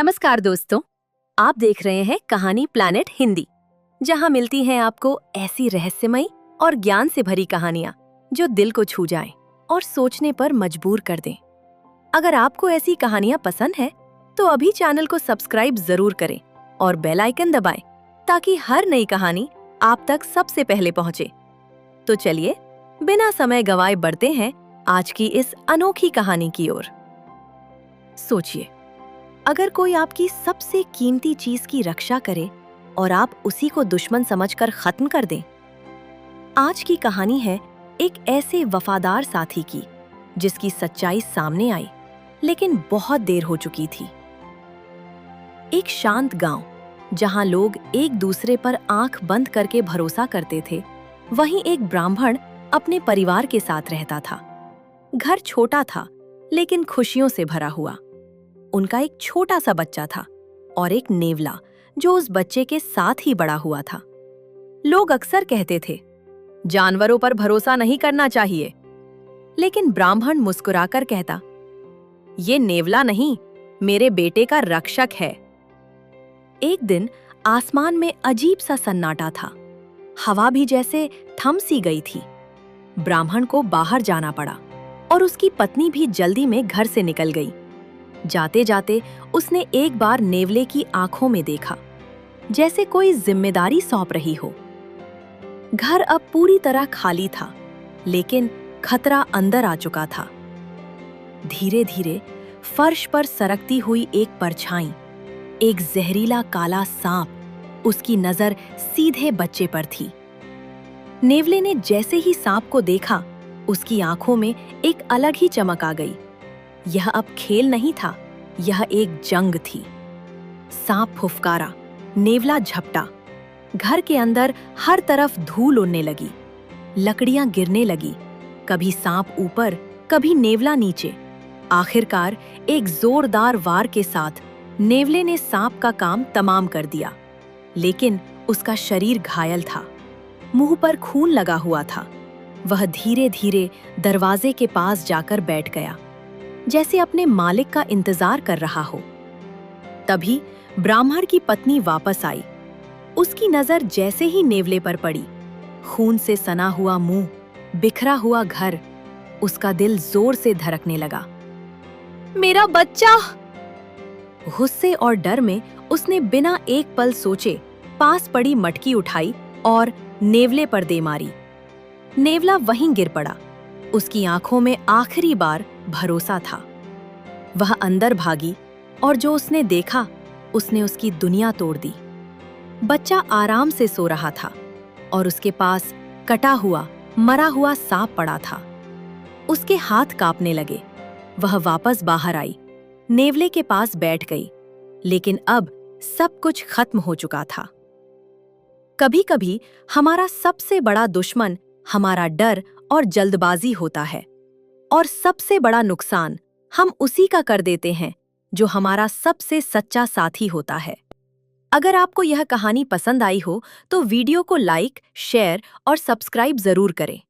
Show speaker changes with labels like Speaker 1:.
Speaker 1: नमस्कार दोस्तों, आप देख रहे हैं कहानी प्लैनेट हिंदी, जहां मिलती हैं आपको ऐसी रहस्यमयी और ज्ञान से भरी कहानियां जो दिल को छू जाएं और सोचने पर मजबूर कर दें। अगर आपको ऐसी कहानियां पसंद है तो अभी चैनल को सब्सक्राइब जरूर करें और बेल आइकन दबाएं ताकि हर नई कहानी आप तक सबसे पहले पहुंचे। तो चलिए बिना समय गंवाए बढ़ते हैं आज की इस अनोखी कहानी की ओर। सोचिए, अगर कोई आपकी सबसे कीमती चीज की रक्षा करे और आप उसी को दुश्मन समझकर खत्म कर दें। आज की कहानी है एक ऐसे वफादार साथी की जिसकी सच्चाई सामने आई, लेकिन बहुत देर हो चुकी थी। एक शांत गांव जहां लोग एक दूसरे पर आंख बंद करके भरोसा करते थे, वहीं एक ब्राह्मण अपने परिवार के साथ रहता था। घर छोटा था लेकिन खुशियों से भरा हुआ। उनका एक छोटा सा बच्चा था और एक नेवला जो उस बच्चे के साथ ही बड़ा हुआ था। लोग अक्सर कहते थे, जानवरों पर भरोसा नहीं करना चाहिए, लेकिन ब्राह्मण मुस्कुराकर कहता, ये नेवला नहीं, मेरे बेटे का रक्षक है। एक दिन आसमान में अजीब सा सन्नाटा था। हवा भी जैसे थम सी गई थी। ब्राह्मण को बाहर जाना पड़ा और उसकी पत्नी भी जल्दी में घर से निकल गई। जाते जाते उसने एक बार नेवले की आंखों में देखा, जैसे कोई जिम्मेदारी सौंप रही हो। घर अब पूरी तरह खाली था, लेकिन खतरा अंदर आ चुका था। धीरे धीरे फर्श पर सरकती हुई एक परछाई, एक जहरीला काला सांप, उसकी नजर सीधे बच्चे पर थी। नेवले ने जैसे ही सांप को देखा, उसकी आंखों में एक अलग ही चमक आ गई। यह अब खेल नहीं था, यह एक जंग थी। सांप फुफकारा, नेवला झपटा। घर के अंदर हर तरफ धूल उड़ने लगी, लकड़ियां गिरने लगी, कभी सांप ऊपर, कभी नेवला नीचे। आखिरकार एक जोरदार वार के साथ नेवले ने सांप का काम तमाम कर दिया, लेकिन उसका शरीर घायल था, मुंह पर खून लगा हुआ था। वह धीरे धीरे दरवाजे के पास जाकर बैठ गया, जैसे अपने मालिक का इंतजार कर रहा हो। तभी ब्राह्मण की पत्नी वापस आई। उसकी नजर जैसे ही नेवले पर पड़ी, खून से सना हुआ मुंह, बिखरा हुआ घर, उसका दिल जोर से धड़कने लगा। मेरा बच्चा! गुस्से और डर में उसने बिना एक पल सोचे पास पड़ी मटकी उठाई और नेवले पर दे मारी। नेवला वहीं गिर पड़ा। उसकी आंखों में आखिरी बार भरोसा था। वह अंदर भागी और जो उसने देखा, उसने उसकी दुनिया तोड़ दी। बच्चा आराम से सो रहा था और उसके पास कटा हुआ, मरा हुआ सांप पड़ा था। उसके हाथ कांपने लगे। वह वापस बाहर आई, नेवले के पास बैठ गई, लेकिन अब सब कुछ खत्म हो चुका था। कभी-कभी हमारा सबसे बड़ा दुश्मन हमारा डर और जल्दबाजी होता है, और सबसे बड़ा नुकसान हम उसी का कर देते हैं जो हमारा सबसे सच्चा साथी होता है। अगर आपको यह कहानी पसंद आई हो तो वीडियो को लाइक, शेयर और सब्सक्राइब जरूर करें।